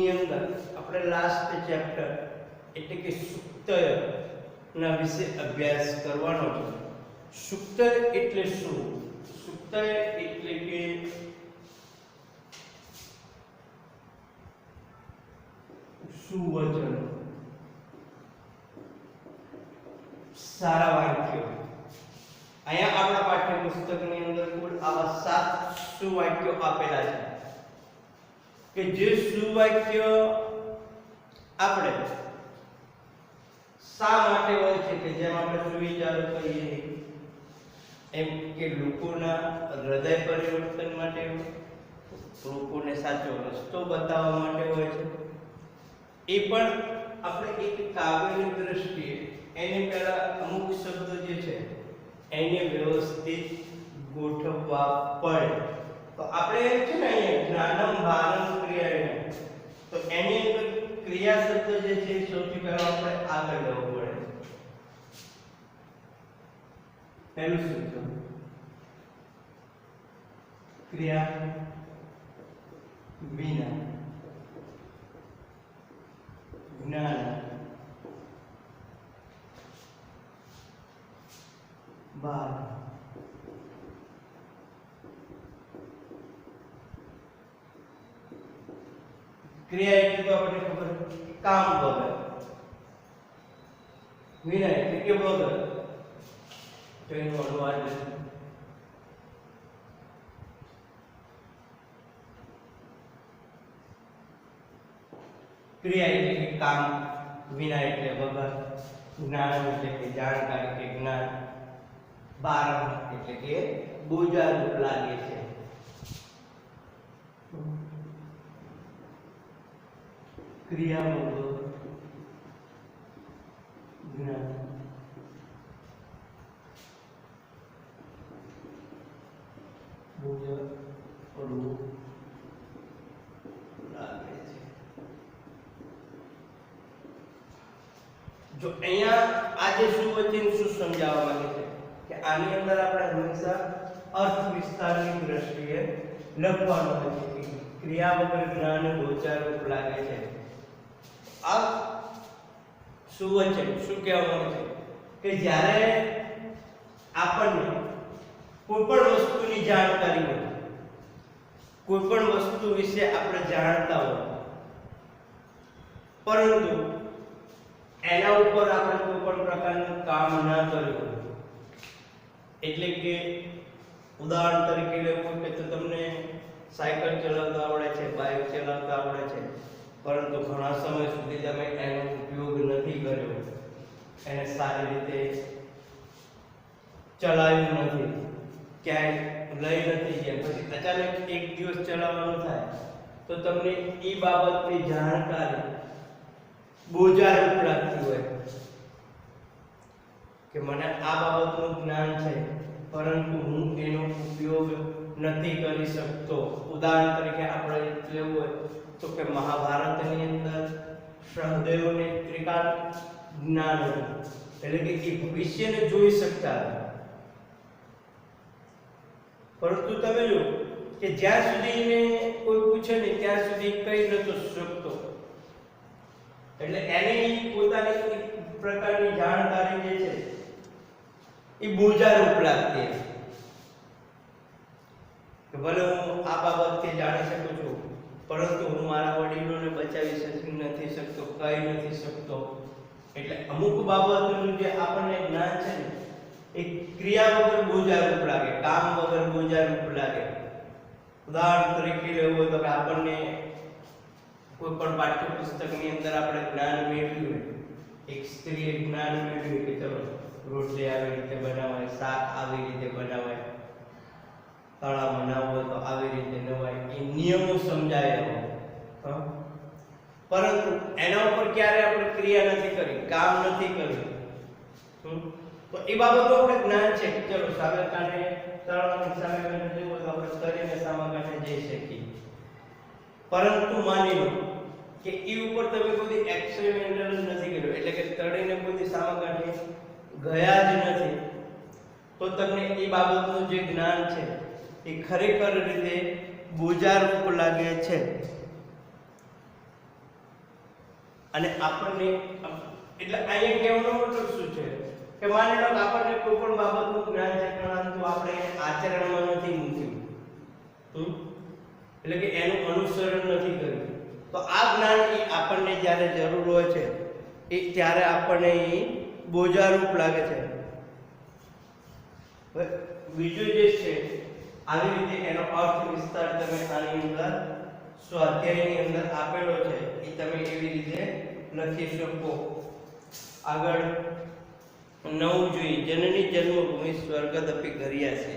ની અંદર આપણે લાસ્ટ ચેપ્ટર એટલે કે સુક્તય ના વિશે અભ્યાસ કરવાનો છે. સુક્તય એટલે શું? સુક્તય એટલે કે સુવચન, સારા વાક્યો. અહીંયા આપણા પાઠ્યપુસ્તકની અંદર કુલ આવા 7 સુવાક્યો આપેલા છે કે જે સુવાક્ય આપણે શા માટે હોય છે કે જેમ આપણે સુવિચારો કરીએ એમ કે લોકોના હૃદય પરિવર્તન માટે, લોકોને સાચો રસ્તો બતાવવા માટે હોય છે. એ પણ આપણે એક કાવ્યની દ્રષ્ટિએ એને પહેલા અમુક શબ્દો જે છે એને વ્યવસ્થિત ગોઠવવા પડે. તો આપણે છે ને અહીંયા જ્ઞાનમ ભારમ ક્રિયાને, તો એની અંદર ક્રિયા શબ્દ જે છે સૌથી પહેલા આપણે આગળ લેવો પડે. પહેલું સૂત્ર ક્રિયા વિના જ્ઞાન બાર. ક્રિયા એટલે તો આપણને ખબર કામ વગર, વિના એટલે કે વગર, તો એનું અનુવાદ ક્રિયા એટલે કે કામ, વિના એટલે વગર, જ્ઞાન એટલે કે જાણકારી કે જ્ઞાન, બાર એટલે કે બોજારૂપ લાગે છે. ક્રિયા વગર જ્ઞાન, બોજારૂપ લાગે છે. જો અહીંયા આજે સુવચન શું સમજાવવા માંગે છે કે આની અંદર આપણે હંમેશા અર્થ વિસ્તારની દ્રષ્ટિએ લખવાનું હોય છે કે ક્રિયા વગર જ્ઞાન બોજારૂપ લાગે છે. આ સુવચન શું કહેવા માંગે છે કે જ્યારે આપણને કોઈ પણ વસ્તુની જાણકારી હોય, કોઈ પણ વસ્તુ વિશે આપણે જાણતા હોય, પરંતુ એના ઉપર આપણે કોઈ પણ પ્રકારનું કામ ના કર્યું, એટલે કે ઉદાહરણ તરીકે લેવું કે તો તમને સાયકલ ચલાવતા આવડે છે, બાઇક ચલાવતા આવડે છે, પરંતુ ઘણા સમય સુધી તમે એનો ઉપયોગ નથી કર્યો, એને સારી રીતે ચલાવ્યું નથી, ક્યાંય લઈ નથી ગયા, પછી અચાનક એક દિવસ ચલાવવાનું થાય તો તમને એ બાબતની જાણકારી બોજારૂપ લાગતી હોય કે મને આ બાબતનું જ્ઞાન છે પરંતુ હું એનો ઉપયોગ નથી કરી શકતો. ઉદાહરણ તરીકે આપણે લેવું હોય તો કે મહાભારતની અંદર સહદેવને ત્રિકાળ જ્ઞાન હતું, એટલે કે એ ભવિષ્યને જોઈ શકતા હતા, પરંતુ તમે જો કે જ્યાં સુધી એને કોઈ પૂછે ને ત્યાં સુધી કઈ નતો શકતો, એટલે એની પોતાની એક પ્રકારની જાણકારી જે છે એ બોજારૂપ લાગતી કે ભલે હું આ બાબતથી જાણી શકું છું પરંતુ હું મારા વડીલોને બચાવી નથી શકતો, કહી નથી શકતો. એટલે અમુક બાબતનું જે આપણને જ્ઞાન છે ને એ ક્રિયા વગર બોજારૂપ લાગે, કામ વગર બોજારૂપ લાગે. ઉદાહરણ તરીકે લેવું હોય તો કે આપણને કોઈ પણ પાઠ્યપુસ્તકની અંદર આપણે જ્ઞાન મેળવ્યું હોય, એક સ્ત્રીએ જ્ઞાન મેળવ્યું કે ચલો રોટલી આવી રીતે બનાવાય, શાક આવી રીતે બનાવાય, તળા બનાવવો હોય તો આવી રીતે નવાય, એ નિયમો સમજાયા હોય, પરંતુ એના ઉપર ક્યારે આપણે ક્રિયા નથી કરી, કામ નથી કર્યું, તો એ બાબતનું આપણે જ્ઞાન છે કે ચલો સાબરકાંઠે તળાવની સામે જવું હોય તો આપણે તરીને સાબરકાંઠે જઈ શકીએ, પરંતુ માની લો કે એ ઉપર તમે કોઈ એક્સપેરિમેન્ટલ નથી કર્યો, એટલે કે તળીને કોઈ સાબરકાંઠે ગયા જ નથી, તો તમને એ બાબતનું જે જ્ઞાન છે એ ખરેખર રીતે બોજારૂપ લાગે છે. અને આપણને એટલે અહીંયા કહેવાનો મતલબ શું છે કે માની લો કે આપણને કોઈ પણ બાબતનું જ્ઞાન છે પરંતુ આપણે આચરણમાં નથી મૂક્યું, એટલે કે એનું અનુસરણ નથી કર્યું, તો આ જ્ઞાન એ આપણને જ્યારે જરૂર હોય છે એ ત્યારે આપણને એ બોજારૂપ લાગે છે. બીજું જે છે આવી રીતે એનો અર્થ વિસ્તાર તમે આની અંદર સ્વાધ્યાયની અંદર આપેલો છે એ તમે એવી રીતે લખી શકો. આગળ 9 જોઈએ, જનની જન્મભૂમિ સ્વર્ગદપી ગર્યાસે.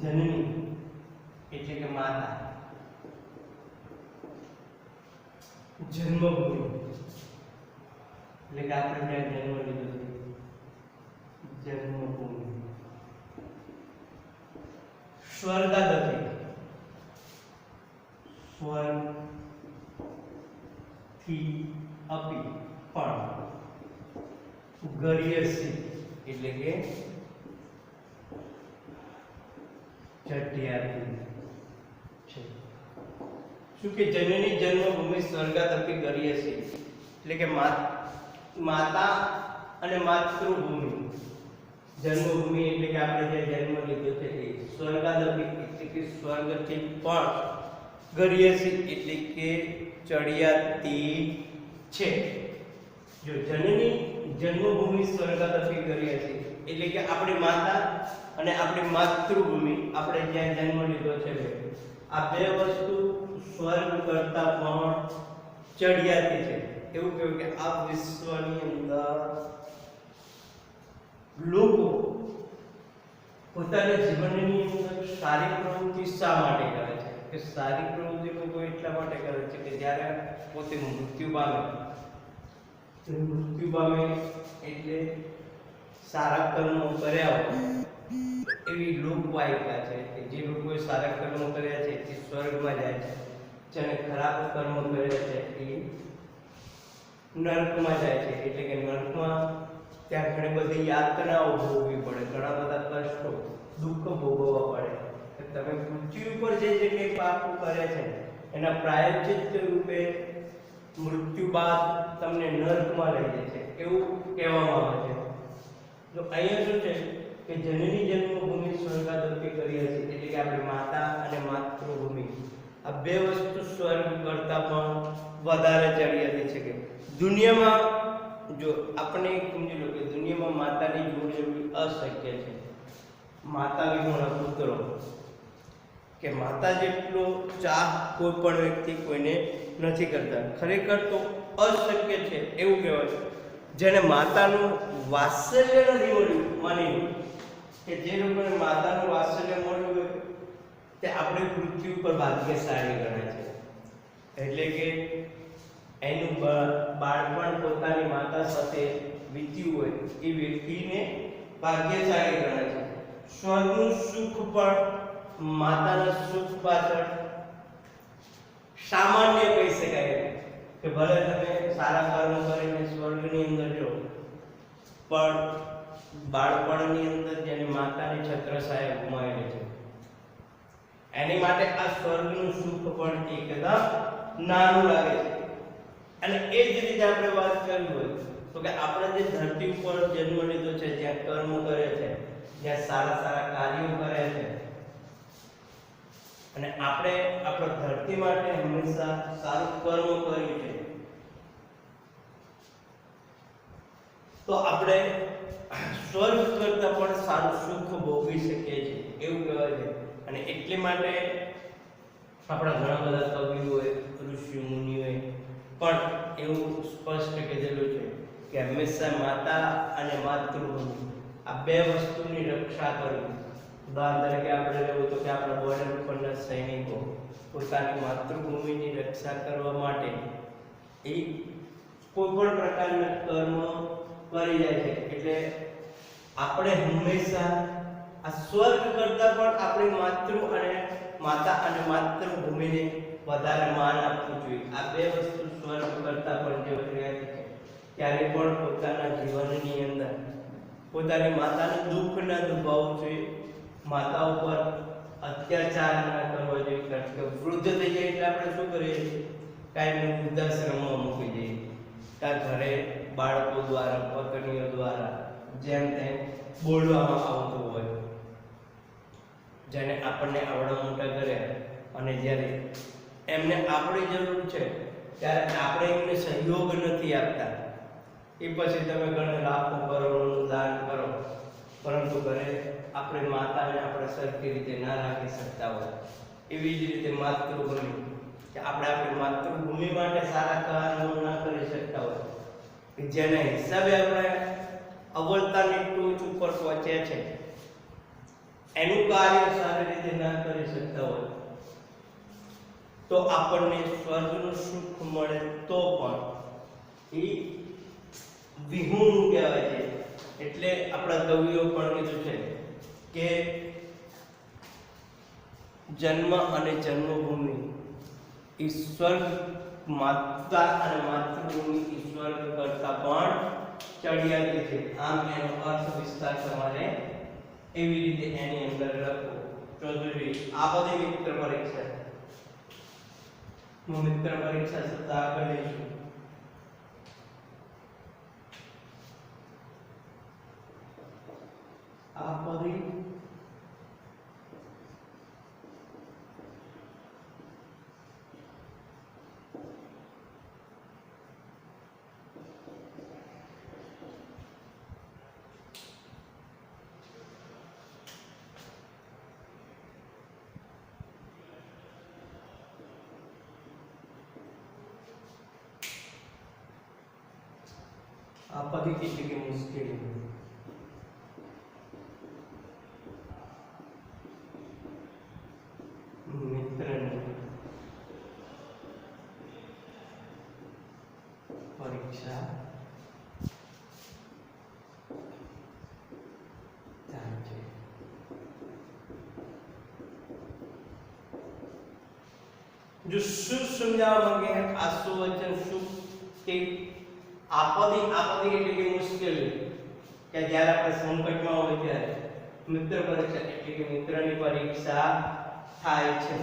જનની એટલે કે માતા, જન્મભૂમિ એટલે કે આપણે જ્યાં જન્મ લીધો છે જન્મભૂમિ. સ્વર્ગાદપી સ્વર્ગ થી અપી પણ ગર્યસી એટલે કે ચઢિયાતી છે. શું કે જનની જન્મભૂમિ સ્વર્ગાદપી ગર્યસી એટલે કે માતા અને માતૃભૂમિ. જન્મભૂમિ એટલે કે આપણે જે જન્મ લીધો છે એ સ્વર્ગાદપી એટલે કે સ્વર્ગથી પણ ગર્યસી એટલે કે ચડિયાતી છે. જો જનની જન્મભૂમિ સ્વર્ગાદપી ગર્યસી એટલે કે આપણી માતા અને આપણી માતૃભૂમિ, આપણે જ્યાં જન્મ લીધો છે આ બે વસ્તુ સ્વર્ગ કરતા પણ ચડિયાતી છે. એવું કહેવું કે આ વિશ્વની અંદર લોકો પોતાના જીવનની અંદર સારી પ્રવૃત્તિ શા માટે કરે છે કે સારી પ્રવૃત્તિ લોકો એટલા માટે કરે છે કે જ્યારે પોતે મૃત્યુ પામે એટલે સારા કર્મો કર્યા હોય એવી લોકવાયકા છે કે જે લોકોએ સારા કર્મો કર્યા છે તે સ્વર્ગમાં જાય છે, જેને ખરાબ કર્મો કર્યા છે એ નરકમાં જાય છે. એટલે કે નરકમાં ત્યાં ઘણી બધી યાતનાઓ ભોગવવી પડે, ઘણા બધા કષ્ટો દુઃખ ભોગવવા પડે. તમે પૃથ્વી ઉપર જે કંઈ પાપ કરે છે એના પ્રાયશ્ચિત રૂપે મૃત્યુ બાદ તમને નરકમાં લઈ જાય છે એવું કહેવામાં આવે છે. તો અહીંયા શું છે કે જનની જન્મભૂમિ સ્વર્ગાદપી ગર્યસી એટલે કે આપણી માતા અને માતૃભૂમિ આ બે વસ્તુ સ્વર્ગ કરતા પણ વધારે ચડિયાતી છે. કે દુનિયામાં જો આપણે સમજી લો કે દુનિયામાં માતાની જોડ જોડવી અશક્ય છે. માતા વિહોણા પુત્રો કે માતા જેટલો ચાહ કોઈ પણ વ્યક્તિ કોઈને નથી કરતા. ખરેખર તો અશક્ય છે એવું કહેવાય છે. જેને માતાનું વાત્સલ્ય નથી મળ્યું, માની લો કે જે લોકોને માતાનું વાત્સલ્ય મળ્યું હોય તે આપણે પૃથ્વી ઉપર ભાગ્યશાળી ગણાય છે. એટલે કે એનું બાળપણ પોતાની માતા સાથે વીત્યું હોય એ વ્યક્તિને ભાગ્યશાળી ગણાય છે. સ્વર્ગનું સુખ પણ માતાના સુખ પાછળ સામાન્ય કહી શકાય કે ભલે તમે સારા કર્મ કરીને સ્વર્ગની અંદર જો પણ બાળપણની અંદર જેની માતાની છત્રછાયા ગુમાવેલી છે એની માટે આ સ્વર્ગનું સુખ પણ એકદમ નાનું લાગે છે. અને એ જ રીતે આપણે વાત કરવી હોય તો કે આપણે જે ધરતી ઉપર જન્મ લીધો છે, જ્યાં કર્મ કરે છે, જ્યાં સારા સારા કાર્યો કરે છે અને આપણે આપણા ધરતી માટે હંમેશા સારું કર્મ કર્યું છે તો આપણે સ્વર્ગ કરતાં પણ સારું સુખ ભોગવી શકીએ છીએ એવું કહેવાય છે. અને એટલી માટે આપણા ઘણા બધા કવિઓએ, ઋષિ મુનિઓએ પણ એવું સ્પષ્ટ કહેલું છે કે હંમેશા માતા અને માતૃભૂમિ આ બે વસ્તુની રક્ષા કરવી. ઉદાહરણ તરીકે આપણે લેવું તો કે આપણા બોર્ડર પરના સૈનિકો પોતાની માતૃભૂમિની રક્ષા કરવા માટે એ કોઈ પણ પ્રકારના કર્મ કરી જાય છે. એટલે આપણે હંમેશા આ સ્વર્ગ કરતાં પણ આપણી માતા અને માતૃભૂમિને વધારે માન આપવું જોઈએ. આ બે વસ્તુ સ્વર્ગ કરતાં પણ જે રહ્યા છે ત્યારે પણ પોતાના જીવનની અંદર પોતાની માતાનું દુઃખ ન દુભાવવું જોઈએ, માતા ઉપર અત્યાચાર ન કરવો જોઈએ. કારણ કે વૃદ્ધ થઈ જાય એટલે આપણે શું કરીએ છીએ, કાંઈ વૃદ્ધાશ્રમમાં મૂકી દઈએ, ત્યાં ઘરે બાળકો દ્વારા, પત્નીઓ દ્વારા જેમ તેમ બોલવામાં આવતું હોય, જેને આપણને આવડા મોટા કર્યા અને જ્યારે એમને આપણી જરૂર છે ત્યારે આપણે એમને સહયોગ નથી આપતા. એ પછી તમે ઘણા લાખો કરોડોનું દાન કરો, પરંતુ ઘરે આપણે માતાને આપણે સરખી રીતે ના રાખી શકતા હોય. એવી જ રીતે માતૃભૂમિ, કે આપણે આપણી માતૃભૂમિ માટે સારા કાર્યો ના કરી શકતા હોય, કે જેના હિસાબે આપણે અવ્વલતાની ટોચ ઉપર પહોંચ્યા છે, એનું કાર્ય સારી રીતે ના કરી શકતા હોય, તો આપણને સ્વર્ગનું સુખ મળે તો પણ એ વિહૂણ કહેવાય છે. એટલે આપણા કવિઓ પણ કીધું છે કે જન્મ અને જન્મભૂમિ ઈશ્વર, માતા અને માતૃભૂમિ ઈશ્વર કરતા પણ ચડિયાતી છે. આમ એનો અર્થ વિસ્તાર તમારે એવી રીતે એની અંદર લખો. ચૌધરી આ બધી મિત્ર પરીક્ષા, હું મિત્ર પરીક્ષા શબ્દ આગળ લઈશું. આ બધી કેટલી મુશ્કેલી મિત્રની પરીક્ષા થાય છે. જો શું સમજાવવા માંગે આસુ વચન સુખ કે આપદી એટલે કે મુશ્કેલી, કે જ્યારે આપણે સંકટમાં હોય ત્યારે મિત્ર પરીક્ષા એટલે કે મિત્રની પરીક્ષા થાય છે.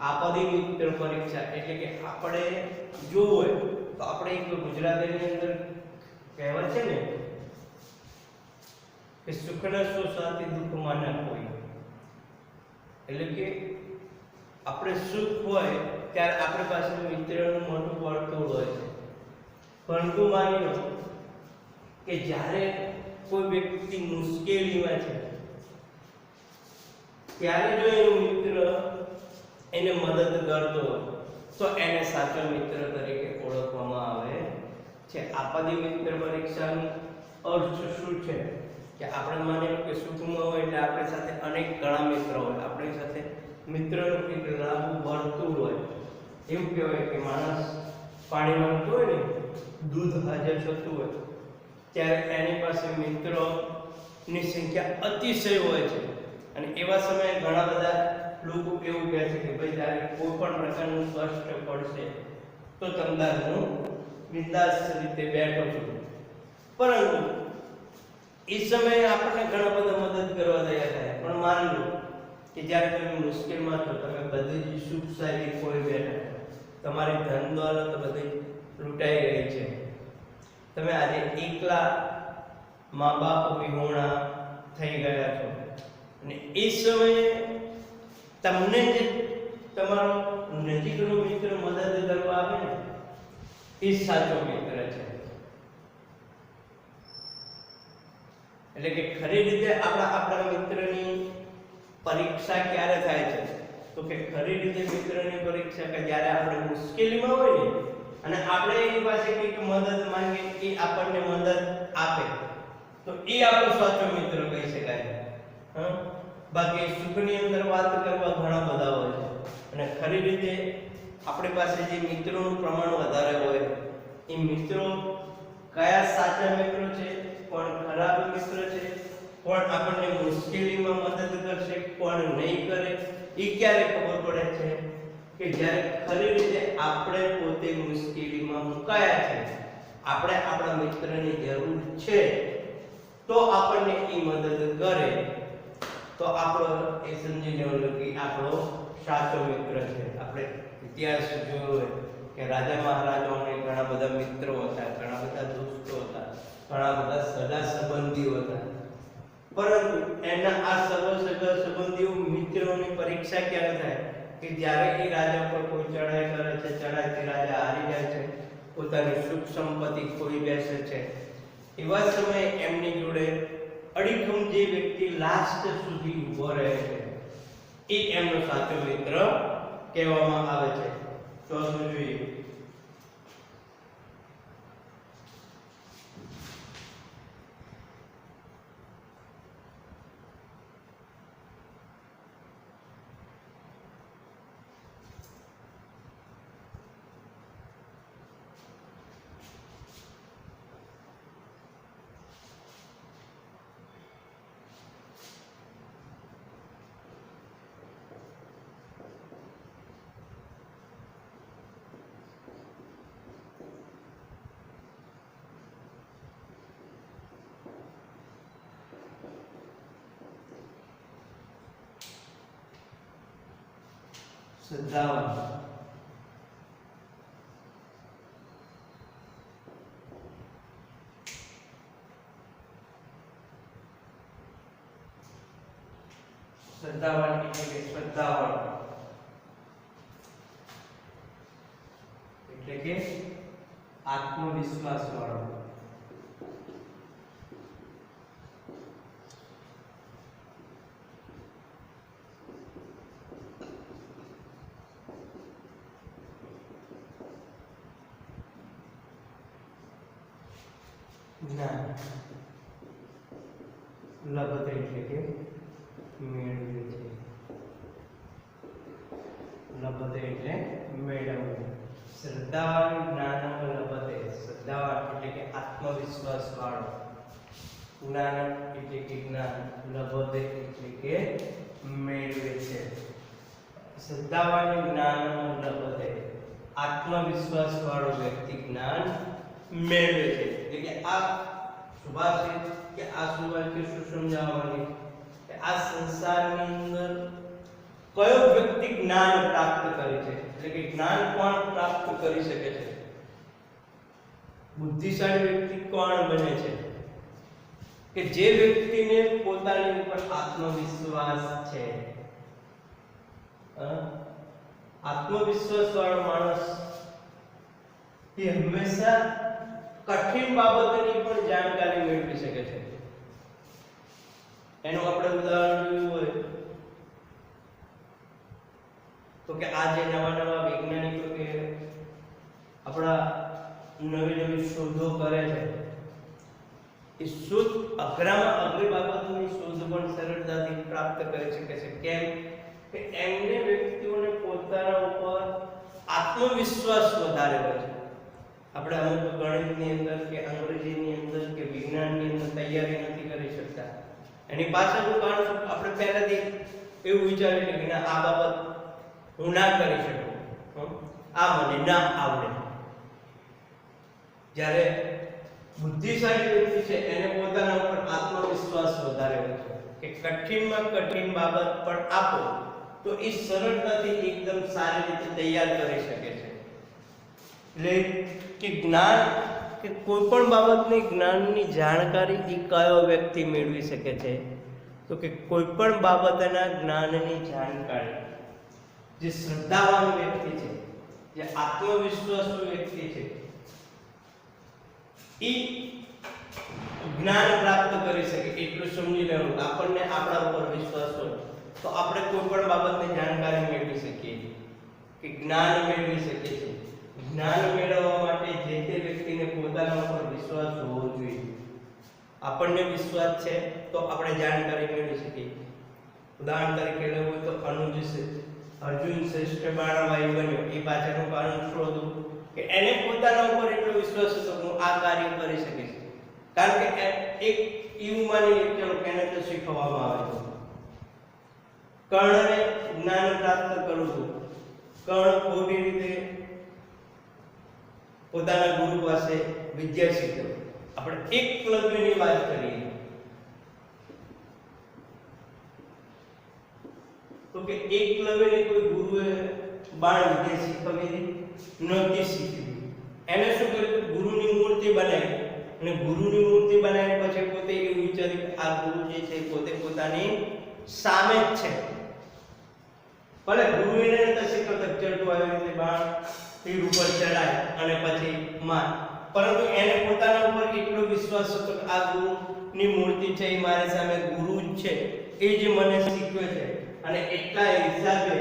આપદી મિત્ર પરીક્ષા એટલે કે આપણે જો હોય તો આપણે એક ગુજરાતીની અંદર કહેવત છે ને કે સુખના સો સાથી દુઃખમાં ન કોઈ. એટલે કે આપણે સુખ હોય ત્યારે આપણી પાસે મિત્રનું મોટું વર્તુળ હોય છે, પરંતુ માની લો કે જ્યારે કોઈ વ્યક્તિ મુશ્કેલીમાં છે ત્યારે જો એનો મિત્ર એને મદદ કરતો હોય તો એને સાચો મિત્ર તરીકે ઓળખવામાં આવે છે. આપદી મિત્ર પરીક્ષાનો અર્થ શું છે કે આપણે માની લો કે સુખમાં હોય એટલે આપણી સાથે અનેક ઘણા મિત્રો હોય, આપણી સાથે મિત્રનું એક લાંબુ વર્તુળ હોય. એવું કહેવાય કે માણસ પાણી માંગતો હોય ને, દૂધ હાજર થતું હોય ત્યારે એની પાસે મિત્રોની સંખ્યા અતિશય હોય છે. અને એવા સમયે ઘણા બધા લોકો એવું કહે છે કે ભાઈ જ્યારે કોઈ પણ પ્રકારનું કષ્ટ પડશે તો તમદાર હું બિંદાસ રીતે બેઠો છું. પરંતુ એ સમયે આપણને ઘણા બધા મદદ કરવા તૈયાર થાય, પણ માની લો કે જ્યારે તમે મુશ્કેલમાં છો, તમે બધી જ સુખ સારી કોઈ બેઠા, તમારી ધન દોલત બધી લૂંટાઈ ગઈ છે, તમે આજે એકલા મા બાપ વિહોણા થઈ ગયા છો, અને એ સમયે તમને જે તમારો નજીકનો મિત્ર મદદ કરવા આવે ને એ સાચો મિત્ર છે. એટલે કે ખરી રીતે આપણા મિત્રની પરીક્ષા ક્યારે થાય છે? તો કે ખરી રીતે મિત્રની પરીક્ષા કે જ્યારે આપણે મુશ્કેલીમાં હોય ને અને આપણે એની પાસે કંઈક મદદ માંગીએ, એ આપણને મદદ આપે, તો એ આપણો સાચો મિત્ર કહી શકાય. બાકી સુખની અંદર વાત કરવા ઘણા બધા હોય છે, અને ખરી રીતે આપણી પાસે જે મિત્રોનું પ્રમાણ વધારે હોય, એ મિત્રો કયા સાચા મિત્રો છે, કોણ ખરાબ મિત્ર છે, કોણ આપણને મુશ્કેલીમાં મદદ કરશે, કોણ નહીં કરે, એ ક્યારે ખબર પડે છે? કે જ્યારે ખરી રીતે આપણે પોતે મુશ્કેલીમાં મુકાયા છે, આપણે આપણા મિત્રની જરૂર છે, તો આપણને એ મદદ કરે, તો આપણો એ સમજી લેવાનું કે આપણો સાચો મિત્ર છે. આપણે ઇતિહાસ જોયો હોય કે રાજા મહારાજાઓને ઘણા બધા મિત્રો હતા, ઘણા બધા દોસ્તો હતા, ઘણા બધા સગા સંબંધીઓ હતા, પરંતુ એના આ સગા સંબંધીઓ મિત્રોની પરીક્ષા ક્યારે થાય? કે જ્યારે એ રાજા પર કોઈ ચડાઈ કરે છે, ચડાઈથી રાજા હારી જાય છે, પોતાની સુખ સંપત્તિ ખોઈ બેસે છે, એવા સમયે એમની જોડે અડીખમ જે વ્યક્તિ લાસ્ટ સુધી ઊભો રહે છે, એ એમનો સાચો મિત્ર કહેવામાં આવે છે. ચોથું જોઈએ, શ્રદ્ધાવાન. શ્રદ્ધાવાન એટલે કે શ્રદ્ધાવાન એટલે કે આત્મવિશ્વાસ વાળો. જ્ઞાન લભતે એટલે કે મેળવે છે. લભતે એટલે મેળવવું. શ્રદ્ધાવાન જ્ઞાનમ લભતે. શ્રદ્ધાવાન એટલે કે આત્મવિશ્વાસ વાળો. જ્ઞાન એટલે કે જ્ઞાન. લભતે એટલે કે મેળવે છે. શ્રદ્ધાવાન જ્ઞાનમ લભતે. આત્મવિશ્વાસ વાળો વ્યક્તિ જ્ઞાન મેળવે છે. એટલે કે આ સુભાષિત કે આ સુભાષિત શું સમજાવવાની કે આ સંસારની અંદર કયો વ્યક્તિ જ્ઞાન પ્રાપ્ત કરે છે, એટલે કે જ્ઞાન કોણ પ્રાપ્ત કરી શકે છે, બુદ્ધિશાળી વ્યક્તિ કોણ બને છે? કે જે વ્યક્તિને પોતાની ઉપર આત્મવિશ્વાસ છે. આત્મવિશ્વાસ વાળો માણસ એ હંમેશા કઠિન બાબતોની પણ જાણકારી મેળવી શકે છે. એનું આપણે ઉદાહરણ જોયું હોય તો કે આજે નવા વૈજ્ઞાનિકો કે આપણા નવી શોધો કરે છે, એ શોધ અઘરામાં અઘરી બાબતોની શોધ પણ સરળતાથી પ્રાપ્ત કરી શકે છે. કેમ? કે એમને વ્યક્તિઓને પોતાના ઉપર આત્મવિશ્વાસ વધારે હોય છે. આપણે અમુક ગણિતની અંદર કે અંગ્રેજીની અંદર કે વિજ્ઞાનની અંદર તૈયારી નથી કરી શકતા. એની પાછળનું કારણ આપણે પહેલાથી એવું વિચારીએ કે આ બાબત હું ના કરી શકું, આ મને ના આવડે. જ્યારે બુદ્ધિશાળી વ્યક્તિ છે એને પોતાના ઉપર આત્મવિશ્વાસ વધારે હોય છે કે કઠિનમાં કઠિન બાબત પણ આપો તો એ સરળતાથી એકદમ સારી રીતે તૈયાર કરી શકે છે. એટલે કે જ્ઞાન કે કોઈ પણ બાબતની જ્ઞાનની જાણકારી એ કયો વ્યક્તિ મેળવી શકે છે? તો કે કોઈ પણ બાબતના જ્ઞાનની જાણકારી જે શ્રદ્ધાવાન વ્યક્તિ છે, જે આત્મવિશ્વાસુ વ્યક્તિ છે, એ જ્ઞાન પ્રાપ્ત કરી શકે એટલું સમજી લેવું. આપણને આપણા ઉપર વિશ્વાસ હોય તો આપણે કોઈ પણ બાબતની જાણકારી મેળવી શકીએ કે જ્ઞાન મેળવી શકીએ છીએ. જ્ઞાન મેળવવા માટે જે તે વ્યક્તિને પોતાના ઉપર વિશ્વાસ હોવો જોઈએ. આપણને વિશ્વાસ છે તો આપણે જાણકારી મેળવી શકીએ. ઉદાહરણ તરીકે લેવું હોય તો અર્જુન શ્રેષ્ઠ બાણવાયુ બન્યો. એ પાછળનું કારણ શું હતું કે એને પોતાના ઉપર એટલો વિશ્વાસ હતો કે હું આ કાર્ય કરી શકીશ. કારણ કે એક એવું માની ચલો એને તો શીખવવામાં આવે છે. કર્ણને જ્ઞાન પ્રાપ્ત કરવું હતું. કર્ણ ખોટી રીતે પોતાના ગુરુ પાસે વિદ્યા શીખ્યો. આપણે એકલવ્યની વાત કરીએ તો કે એકલવ્યને કોઈ ગુરુએ બાણ વિદ્યા શીખવી નહોતી શીખવી. એને શું કર્યું? ગુરુની મૂર્તિ બનાવી અને ગુરુની મૂર્તિ બનાવી પછી પોતે એવું વિચાર્યું કે આ ગુરુ જે છે પોતે પોતાની સામે જ છે. ભલે ગુરુને તો શીખવતા ચડતું આવી રીતે બાણ તીર ઉપર ચડાય અને પછી માર, પરંતુ એને પોતાના ઉપર એટલો વિશ્વાસ હતો કે આ ગુરુની મૂર્તિ છે, એ મારી સામે ગુરુ જ છે, એ જે મને શીખવે છે. અને એટલા હિસાબે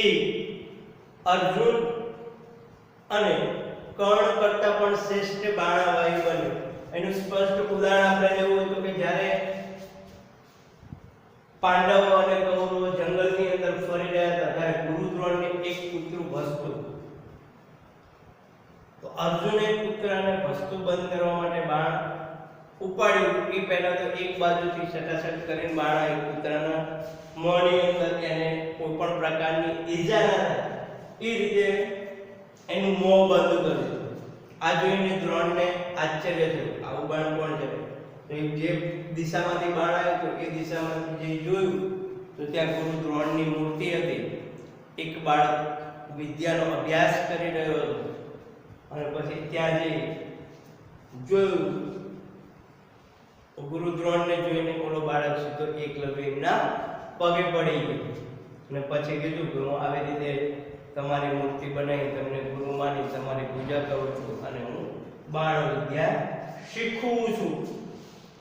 એ અર્જુન અને કર્ણ કરતા પણ શ્રેષ્ઠ બાણવાયુ બન્યો. એનું સ્પષ્ટ ઉદાહરણ આપણે લેવું હોય તો કે જ્યારે પાંડવો અને કૌરવો જંગલની અંદર ફરી રહ્યા હતા ત્યારે ગુરુ દ્રોણને એક કૂતરું ભસતું. તો અર્જુને કૂતરાને ભસતું બંધ કરવા માટે બાણ ઉપાડ્યું. એ પહેલા તો એક બાજુથી સટાસટ કરીને બાણ એ કૂતરાના મોંની અંદર એને કોઈ પણ પ્રકારની ઈજા ન થાય એ રીતે એનું મોં બંધ કર્યું. આ જોઈને દ્રોણને આશ્ચર્ય થયું, આવું બાણ કોણ છે? તો જે દિશામાંથી બાણ આવ્યું તો એ દિશામાંથી જે જોયું તો ત્યાં ગુરુ દ્રોણની મૂર્તિ હતી. એક બાળક વિદ્યાનો અભ્યાસ કરી રહ્યો હતો અને પછી ત્યાં જઈ જોયું ગુરુ દ્રોણને જોઈને ઓલો બાળક સીધો એકલવ્યના પગે પડી ગયો અને પછી કીધું કે હું આવી રીતે તમારી મૂર્તિ બનાવી તમને ગુરુ માની તમારી પૂજા કરું છું અને હું બાણ વિદ્યા શીખવું છું.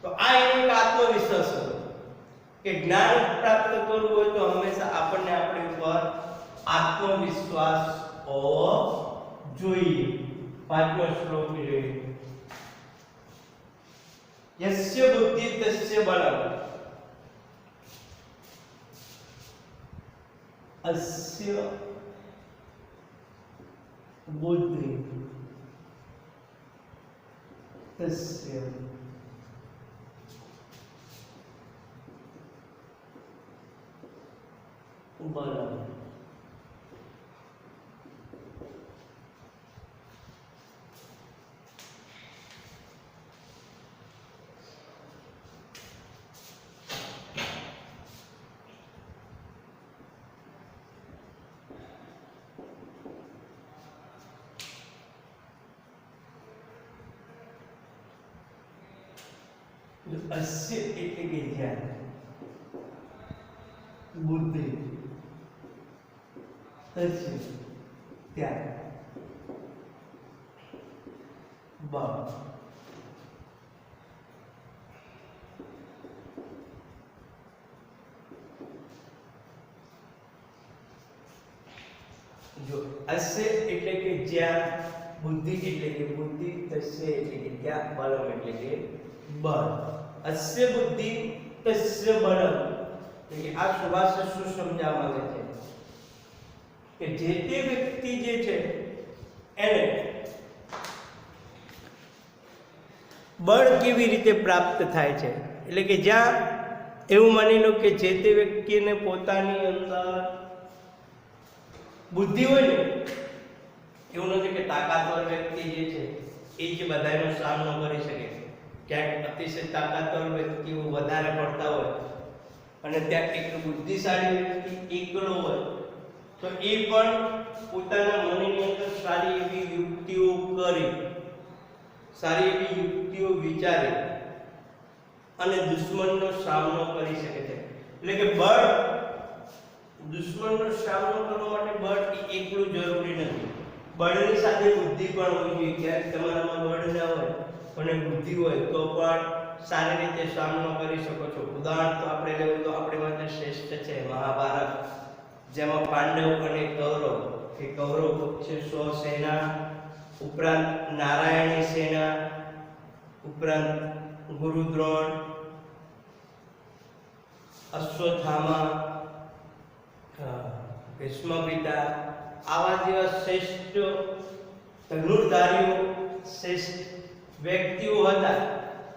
તો આ એનો આત્મવિશ્વાસ હતો કે જ્ઞાન પ્રાપ્ત કરવું હોય તો હંમેશા આપણને આપણી ઉપર આત્મવિશ્વાસ હોવો જોઈએ. પાંચમો શ્લોક જોઈએ. યસ્ય બુદ્ધિ તસ્ય બલમ અસ્ય બુદ્ધિ તસ્ય બલમ. અસ્ય એટલે કે જ્ઞાન, બુદ્ધિ તસ્ય ત્યાં બળ. જો અસ્ય એટલે કે જ્યાં, બુદ્ધિ એટલે કે બુદ્ધિ, તસ્ય એટલે કે ત્યાં, બલમ એટલે કે બળ. અસ્ય બુદ્ધિ તસ્ય બળમ એટલે આ સુભાષ શું સમજાવવા માંગે છે કે જે તે વ્યક્તિ જે છે એને બળ કેવી રીતે પ્રાપ્ત થાય છે. એટલે કે જ્યાં એવું માની લો કે જે તે વ્યક્તિને પોતાની અંદર બુદ્ધિ હોય ને, એવું નથી કે તાકાતવર વ્યક્તિ જે છે એ જ બધાનો સામનો કરી શકે. ક્યાંક અતિશય તાકાતવર વ્યક્તિઓ વધારે પડતા હોય અને ત્યાં એક બુદ્ધિશાળી વ્યક્તિ એકલો હોય તો એ પણ પોતાના મનની અંદર સારી એવી યુક્તિઓ કરી, સારી એવી યુક્તિઓ વિચારી અને દુશ્મનનો સામનો કરી શકે છે. એટલે કે બળ, દુશ્મનનો સામનો કરવા માટે બળ એકલું જરૂરી નથી. બળની સાથે બુદ્ધિ પણ હોવી જોઈએ. ક્યાંક તમારામાં બળ ના હોય અને બુદ્ધિ હોય તો પણ સારી રીતે સામનો કરી શકો છો. ઉદાહરણ તો આપણે લેવું તો આપણી માટે શ્રેષ્ઠ છે મહાભારત, જેમાં પાંડવ અને કૌરવ, કે કૌરવ પક્ષે 100 સેના, ઉપરાંત નારાયણી સેના, ઉપરાંત ગુરુ દ્રોણ, અશ્વત્થામા, ભીષ્મ પિતા, આવા જેવા શ્રેષ્ઠ ધનુર્ધારીઓ, શ્રેષ્ઠ વ્યક્તિઓ હતા.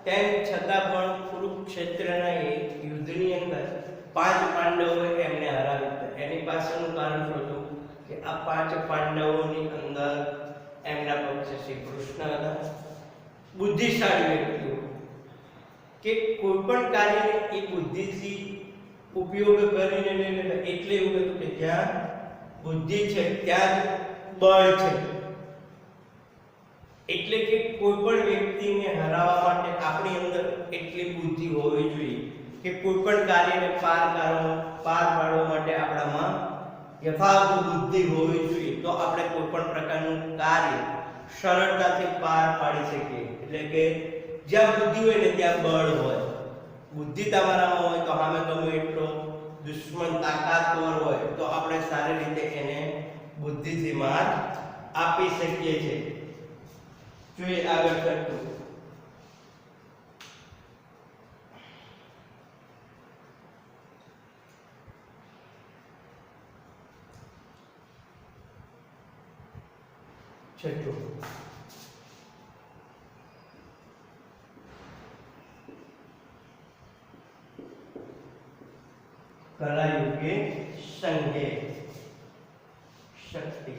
તેમ છતાં પણ કુરુક્ષેત્રના એક યુદ્ધની અંદર 5 પાંડવોએ એમને હરાવી દીધા. એની પાછળનું કારણ શું હતું કે આ 5 પાંડવોની અંદર એમના પક્ષે શ્રી કૃષ્ણ હતા, બુદ્ધિશાળી વ્યક્તિઓ, કે કોઈ પણ કાર્યને એ બુદ્ધિથી ઉપયોગ કરીને નહીં. એટલે એવું હતું કે જ્યાં બુદ્ધિ છે ત્યાં જ બળ છે. એટલે કે કોઈ પણ વ્યક્તિને હરાવવા માટે આપણી અંદર એટલી બુદ્ધિ હોવી જોઈએ કે કોઈ પણ કાર્યને પાર પાડવા માટે આપણામાં યથાર્થ બુદ્ધિ હોવી જોઈએ. તો આપણે કોઈ પણ પ્રકારનું કાર્ય સરળતાથી પાર પાડી શકીએ. એટલે કે જ્યાં બુદ્ધિ હોય ને ત્યાં બળ હોય. બુદ્ધિ તમારામાં હોય તો સામે ગમે એટલો દુશ્મન તાકાતવર હોય તો આપણે સારી રીતે એને બુદ્ધિથી માત આપી શકીએ છીએ. જોઈએ આગળ કરતું. છઠ્ઠું, કલાયુગે સંઘે શક્તિ.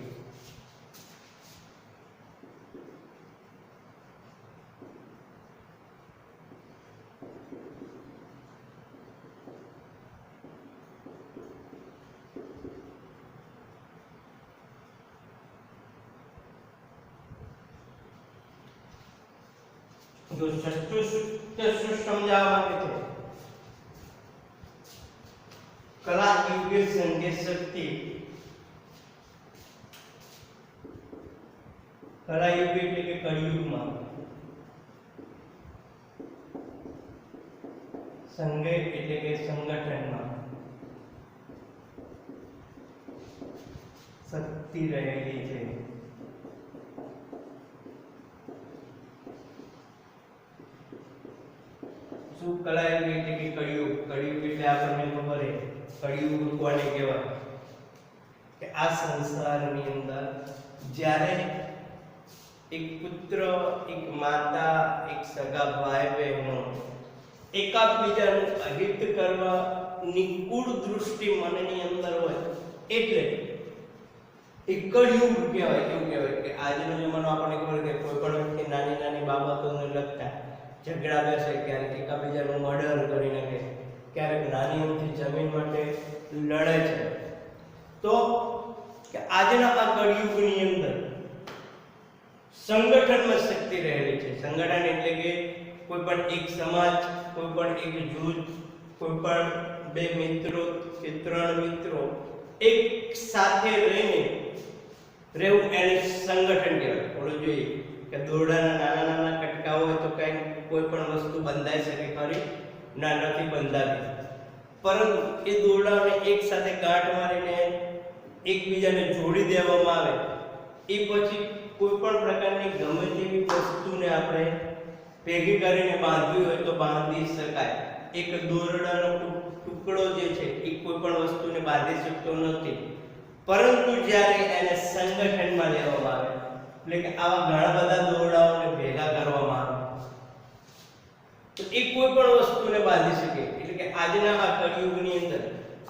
जो षष्ठ सूत्र समझावा માંગે છે, કલા યુગે સંઘે શક્તિ. કલા યુગ એટલે કે કળિયુગમાં, સંઘે એટલે કે સંગઠનમાં શક્તિ રહેલી છે. શું કળાયુગ એટલે કે કળિયુગ? કળિયુગ એટલે આપણને ખબર છે કળિયુગ કોને કહેવાય કે આ સંસારની અંદર જ્યારે એક પુત્ર, એક માતા, એક સગા ભાઈ બહેનો એકાબીજાનું અહિત કરવા નિકુળ દૃષ્ટિ મનની અંદર હોય એટલે એક કળિયુગ કહેવાય. એવું કહેવાય કે આજનો જમાનો આપણને ખબર કે કોઈ પણ વ્યક્તિ નાની નાની બાબતોને લગતા ઝઘડા બેસે, ક્યારેક એકાબીજાનું મર્ડર કરી નાખે, ક્યારેક નાની અમથી જમીન માટે લડે છે. તો કે આજના આ કળિયુગની અંદર સંગઠનમાં શક્તિ રહેલી છે. સંગઠન એટલે કે કોઈ પણ એક સમાજ, કોઈ પણ એક જૂથ, કોઈ પણ 2 મિત્રો કે 3 મિત્રો એક સાથે રહીને રહેવું એને સંગઠન કહેવાય. થોડું જોઈએ કે દોરડાના નાના નાના કટકા હોય તો કઈ કોઈ પણ વસ્તુ બંધાઈ શકે ખરી? ના, નથી બંધાતી. પરંતુ એ દોરડાને એક સાથે ગાંઠ મારીને એકબીજાને જોડી દેવામાં આવે એ પછી કોઈ પણ પ્રકારની ગમે તેવી વસ્તુને આપણે ભેગી કરીને બાંધવી હોય તો બાંધી શકાય. એક દોરડાનો ટુકડો જે છે એ કોઈ પણ વસ્તુને બાંધી શકતો નથી. પરંતુ જ્યારે એને સંગઠનમાં લેવામાં આવે એટલે કે આવા ઘણા બધા દોરડાઓને ભેગા કરવામાં આવે તો એ કોઈ પણ વસ્તુને બાંધી શકે. એટલે કે આજના આ કળિયુગની અંદર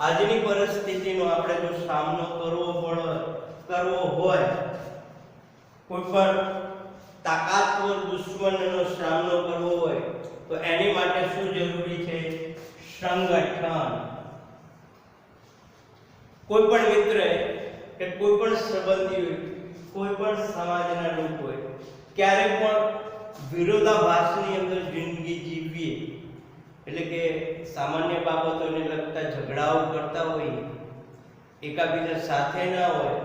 આજની પરિસ્થિતિનો આપણે જો સામનો કરવો હોય, કોઈ પણ તાકાતવર દુશ્મનનો સામનો કરવો હોય તો એની માટે શું જરૂરી છે? સંગઠન. કોઈ પણ મિત્ર કે કોઈ પણ સંબંધી હોય, કોઈ પણ સમાજના લોકો હોય, ક્યારેક પણ વિરોધાભાસની અંદર જિંદગી જીવીએ એટલે કે સામાન્ય બાબતોને લગતા ઝઘડાઓ કરતા હોઈએ, એકાબીજા સાથે ના હોય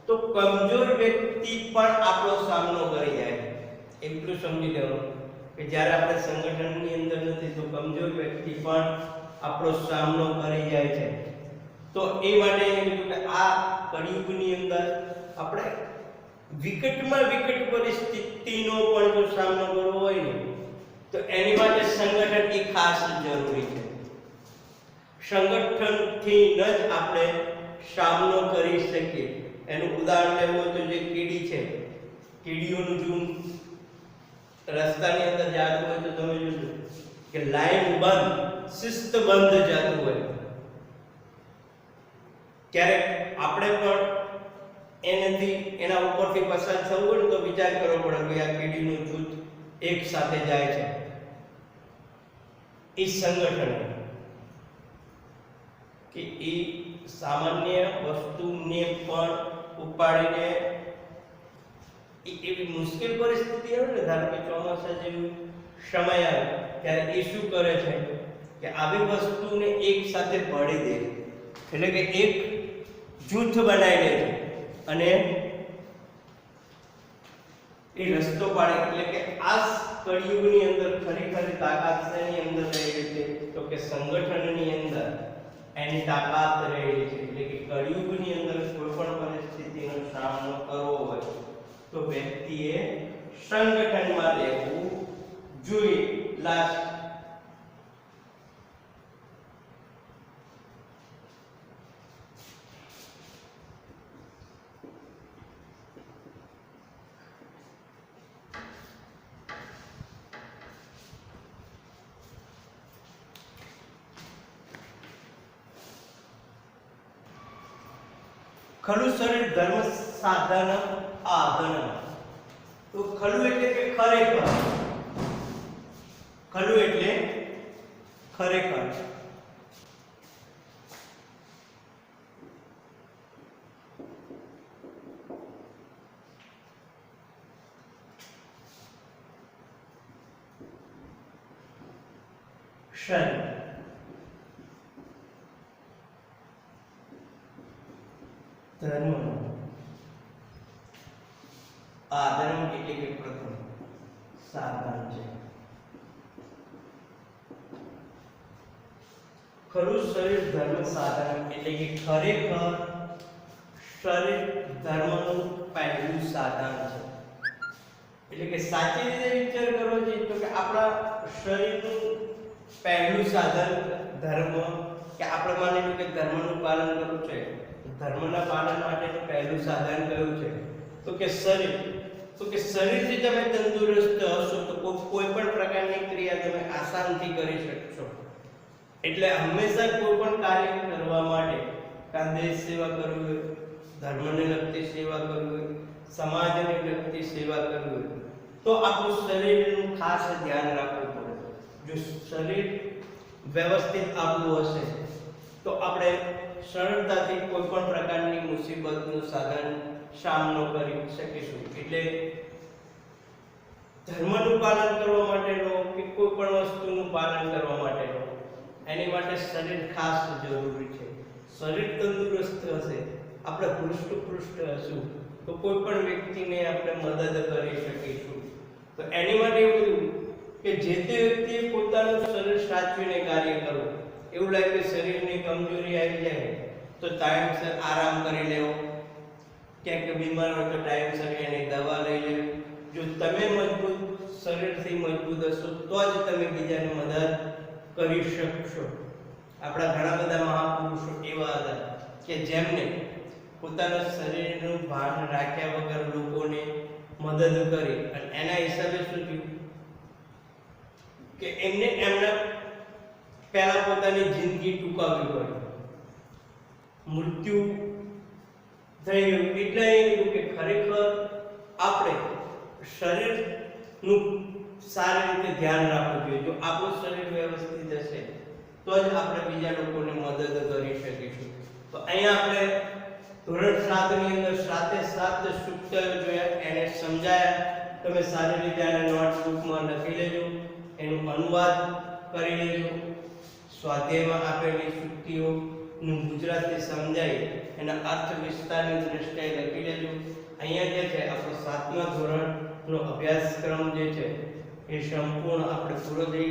તો કમજોર વ્યક્તિ પણ આપણો સામનો કરી જાય. એટલું સમજી લેવાનું કે જ્યારે આપણે સંગઠનની અંદર નથી તો કમજોર વ્યક્તિ પણ આપણો સામનો કરી જાય છે. તો એ માટે એમ કીધું કે આ કળિયુગની અંદર આપણે વિકટમાં વિકટ પરિસ્થિતિનો પણ જો સામનો કરવો હોય ને તો એની માટે સંગઠન એ ખાસ જરૂરી છે. સંગઠનથી જ આપણે સામનો કરી શકીએ. એનું ઉદાહરણ લેવું હોય તો જે કીડી છે, કીડીઓનું ઝુંડ રસ્તાની અંદર જતું હોય તો તમે જોજો કે લાઈન બંધ, શિસ્તબદ્ધ જતું હોય. ક્યારેક આપણે પણ એના ઉપરથી પસાર થવું હોય તો વિચાર કરવો પડે કે આ કીડીનું જૂથ એક સાથે જાય છે. એ સંગઠન કે એ સામાન્ય વસ્તુને પણ ઉપાડીને એવી મુશ્કેલ પરિસ્થિતિ આવે ને, ધારો કે ચોમાસા જેવું સમય આવે ત્યારે એ શું કરે છે કે આવી વસ્તુને એક સાથે ભળી દે, એટલે કે એક જૂથ બનાવી લે છે અને એ રસ્તો પાડે. એટલે કે આ કળિયુગની અંદર ખરેખર તાકાત શેની અંદર રહેલી છે તો કે સંગઠનની અંદર એની તાકાત રહેલી છે. એટલે કે કળિયુગની અંદર કોઈ પણ પરિસ્થિતિનો સામનો કરવો હોય તો વ્યક્તિએ સંગઠનમાં રહેવું જોઈએ. લાસ્ટ ખલું શરીર ધર્મ સાધન આધન. તો ખલું એટલે કે ખરેખર, ખલું એટલે ખરેખર. શરીર ધર્મ આધર્મ એટલે કે પ્રથમ સાધન છે. ખરું શરીર ધર્મ સાધન એટલે કે ખરેખર શરીર ધર્મનું પહેલું સાધન છે. એટલે કે સાચી રીતે વિચાર કરવો જોઈએ તો કે આપણા શરીરનું પહેલું સાધન ધર્મ, કે આપણે માની લો કે ધર્મનું પાલન કરવું છે, ધર્મના પાલન માટેનું પહેલું સાધન કયું છે તો કે શરીર. તો કે શરીરથી તમે તંદુરસ્ત હશો તો કોઈ પણ પ્રકારની ક્રિયા તમે આસાનથી કરી શકશો. એટલે હંમેશા કોઈ પણ કાર્ય કરવા માટે, કાં દેશ સેવા કરવી હોય, ધર્મને લગતી સેવા કરવી હોય, સમાજને લગતી સેવા કરવી હોય તો આપણું શરીરનું ખાસ ધ્યાન રાખવું પડે. જો શરીર વ્યવસ્થિત આપણું હશે તો આપણે સરળતાથી કોઈ પણ પ્રકારની મુસીબતનું સામનો કરી શકીશું. એટલે ધર્મનું પાલન કરવા માટેનો કે કોઈ પણ વસ્તુનું પાલન કરવા માટેનો એની માટે શરીર ખાસ જરૂરી છે. શરીર તંદુરસ્ત હશે, આપણે હૃષ્ટ હશું તો કોઈ પણ વ્યક્તિને આપણે મદદ કરી શકીશું. તો એની માટે એવું કે જે તે વ્યક્તિએ પોતાનું શરીર સાચવીને કાર્ય કરવું. એવું લાગે કે શરીરની કમજોરી આવી જાય તો ટાઈમસર આરામ કરી લેવો, ક્યાંક બીમાર હોય તો ટાઈમસર એની દવા લઈ લેવી. જો તમે મજબૂત શરીરથી મજબૂત હશો તો જ તમે બીજાને મદદ કરી શકશો. આપણા ઘણા બધા મહાપુરુષો એવા હતા કે જેમને પોતાના શરીરનું ભાન રાખ્યા વગર લોકોને મદદ કરી અને એના હિસાબે શું થયું કે એમને એમના પહેલા પોતાની જિંદગી ટૂંકાવવી પડી, મૃત્યુ થઈ ગયું. એટલે એવું કે ખરેખર આપણે શરીરનું સારી રીતે ધ્યાન રાખવું જોઈએ. જો આપણું શરીર વ્યવસ્થિત હશે તો જ આપણે બીજા લોકોને મદદ કરી શકીશું. તો અહીંયા આપણે ધોરણ 7 ની અંદર 7 સૂક્તો જોયા, એને સમજાયા. તમે સારી રીતે આને નોટબુકમાં લખી લેજો, એનું અનુવાદ કરી લેજો, સ્વાધ્યાયમાં આપેલી સૂક્તિઓનું ગુજરાતી સમજાવી એના અર્થ વિસ્તારની દ્રષ્ટિએ લખી લેજો. અહીંયા જે છે આપણો 7મા ધોરણ નો અભ્યાસક્રમ જે છે એ સંપૂર્ણ આપણે પૂરો થઈ